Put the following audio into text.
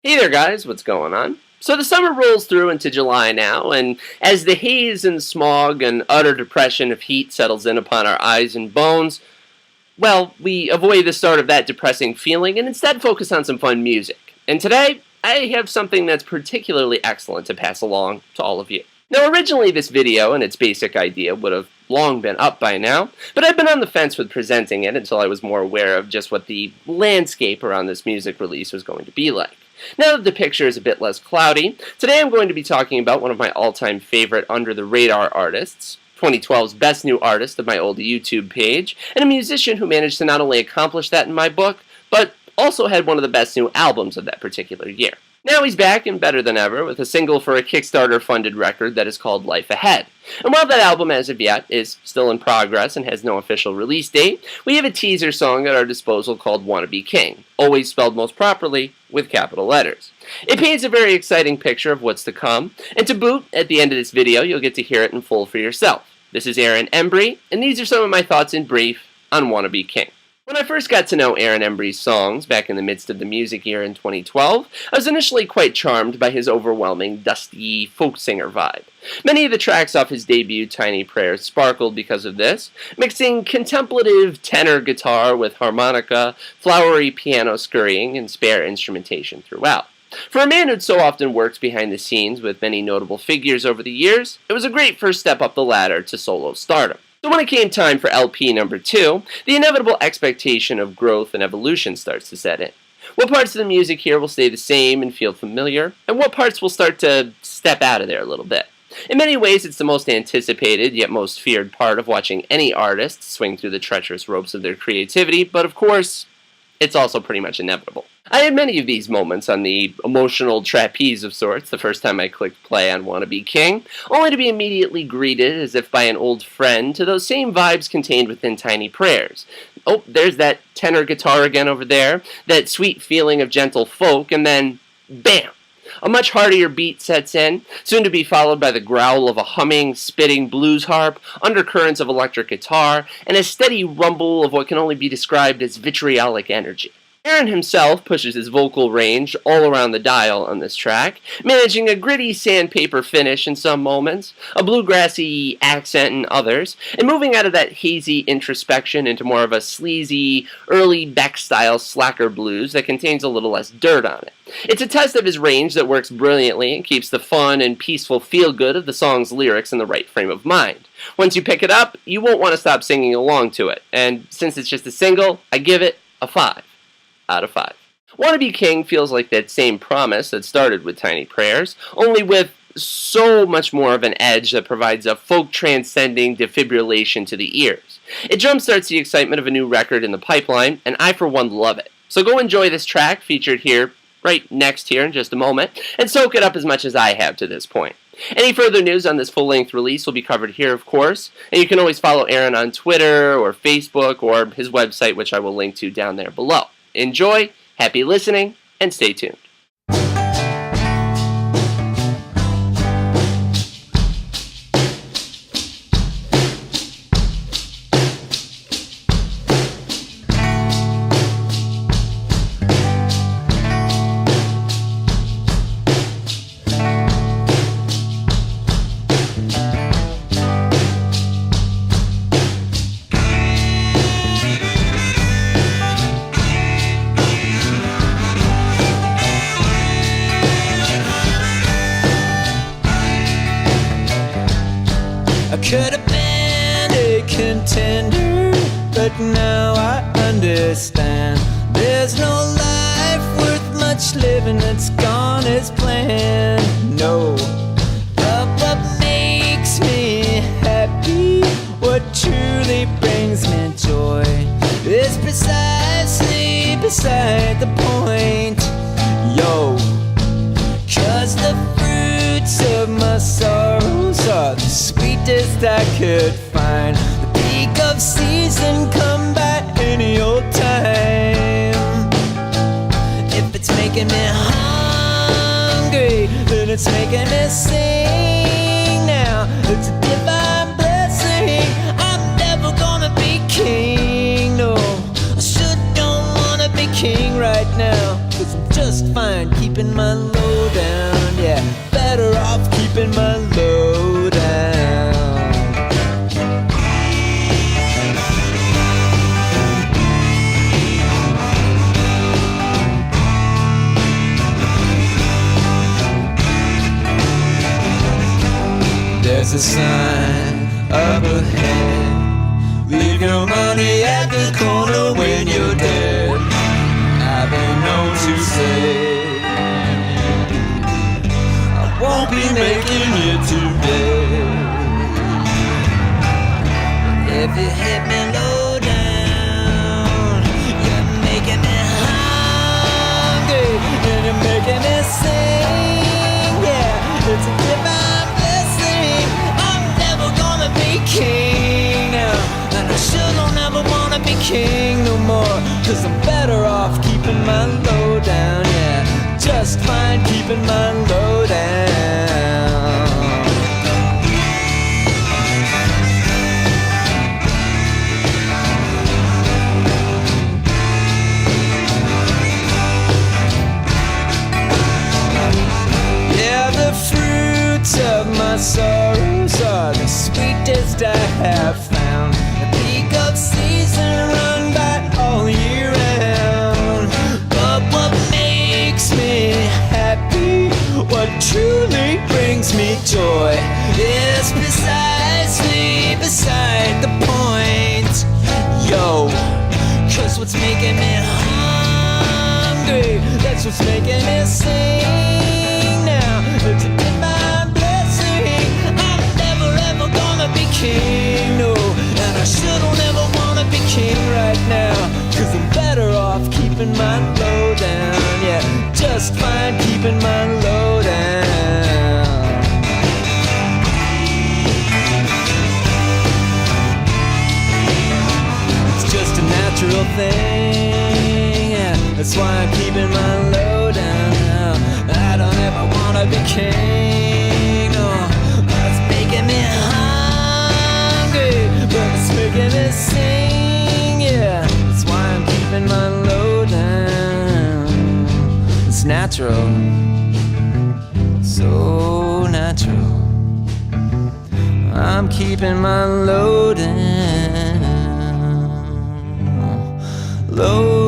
Hey there guys, what's going on? So the summer rolls through into July now, and as the haze and smog and utter depression of heat settles in upon our eyes and bones, well, we avoid the start of that depressing feeling and instead focus on some fun music. And today, I have something that's particularly excellent to pass along to all of you. Now originally this video and its basic idea would have long been up by now, but I've been on the fence with presenting it until I was more aware of just what the landscape around this music release was going to be like. Now that the picture is a bit less cloudy, today I'm going to be talking about one of my all-time favorite under-the-radar artists, 2012's best new artist of my old YouTube page, and a musician who managed to not only accomplish that in my book, but also had one of the best new albums of that particular year. Now he's back and better than ever with a single for a Kickstarter-funded record that is called Life Ahead. And while that album as of yet is still in progress and has no official release date, we have a teaser song at our disposal called "WANNABE KING," always spelled most properly with capital letters. It paints a very exciting picture of what's to come, and to boot, at the end of this video you'll get to hear it in full for yourself. This is Aaron Embry, and these are some of my thoughts in brief on "WANNABE KING." When I first got to know Aaron Embry's songs back in the midst of the music year in 2012, I was initially quite charmed by his overwhelming, dusty, folk singer vibe. Many of the tracks off his debut Tiny Prayers sparkled because of this, mixing contemplative tenor guitar with harmonica, flowery piano scurrying, and spare instrumentation throughout. For a man who'd so often worked behind the scenes with many notable figures over the years, it was a great first step up the ladder to solo stardom. So when it came time for LP number 2, the inevitable expectation of growth and evolution starts to set in. What parts of the music here will stay the same and feel familiar, and what parts will start to step out of there a little bit. In many ways, it's the most anticipated, yet most feared part of watching any artist swing through the treacherous ropes of their creativity, but of course, it's also pretty much inevitable. I had many of these moments on the emotional trapeze of sorts the first time I clicked play on "WANNABE KING, only to be immediately greeted as if by an old friend to those same vibes contained within Tiny Prayers. Oh, there's that tenor guitar again over there, that sweet feeling of gentle folk, and then, bam! A much heartier beat sets in, soon to be followed by the growl of a humming, spitting blues harp, undercurrents of electric guitar, and a steady rumble of what can only be described as vitriolic energy. Aaron himself pushes his vocal range all around the dial on this track, managing a gritty sandpaper finish in some moments, a bluegrassy accent in others, and moving out of that hazy introspection into more of a sleazy, early Beck-style slacker blues that contains a little less dirt on it. It's a test of his range that works brilliantly and keeps the fun and peaceful feel-good of the song's lyrics in the right frame of mind. Once you pick it up, you won't want to stop singing along to it, and since it's just a single, I give it a 5 out of 5. "WANNABE KING" feels like that same promise that started with Tiny Prayers, only with so much more of an edge that provides a folk-transcending defibrillation to the ears. It jumpstarts the excitement of a new record in the pipeline, and I for one love it. So go enjoy this track featured here, right next here in just a moment, and soak it up as much as I have to this point. Any further news on this full-length release will be covered here, of course, and you can always follow Aaron on Twitter or Facebook or his website, which I will link to down there below. Enjoy, happy listening, and stay tuned. I could have been a contender, but now I understand there's no life worth much living that's gone as planned. No, but what makes me happy, what truly brings me joy, is precisely beside the point. Yo, 'cause the fruits of my sorrows are the sweetest I could find. The peak of season come by any old time. If it's making me hungry, then it's making me sing now. It's a divine blessing, I'm never gonna be king. No, I sure don't wanna be king right now. 'cause I'm just fine keeping my low down. Yeah, better off keeping my low down. There's a sign up ahead. Leave your money at the corner when you're dead. I've been known to say I won't be making it today. If you hit me low down, you're making me hungry and you're making me sing. Yeah, it's a divine blessing. I'm never gonna be king now, and I sure don't ever wanna be king no more, 'cause I'm better off keeping my low down. Yeah, just fine keeping my low down. Yeah, the fruits of my sorrows are the sweetest I have found. The peak of season run by all year round. But what makes me happy, what truly brings me joy, is precisely beside the point. Yo, 'cause what's making me hungry, that's what's making me sing now. It's a divine blessing. I'm never ever gonna be king, no, and I sure don't ever wanna be king right now, 'cause I'm better off keeping my low down. Yeah, just fine keeping my low down. It's just a natural thing, yeah, that's why I'm keeping my low down now. I don't ever wanna be king, no, it's making me hungry, but it's making me sing, yeah, that's why I'm keeping my low down. It's natural, so natural. I'm keeping my low down, low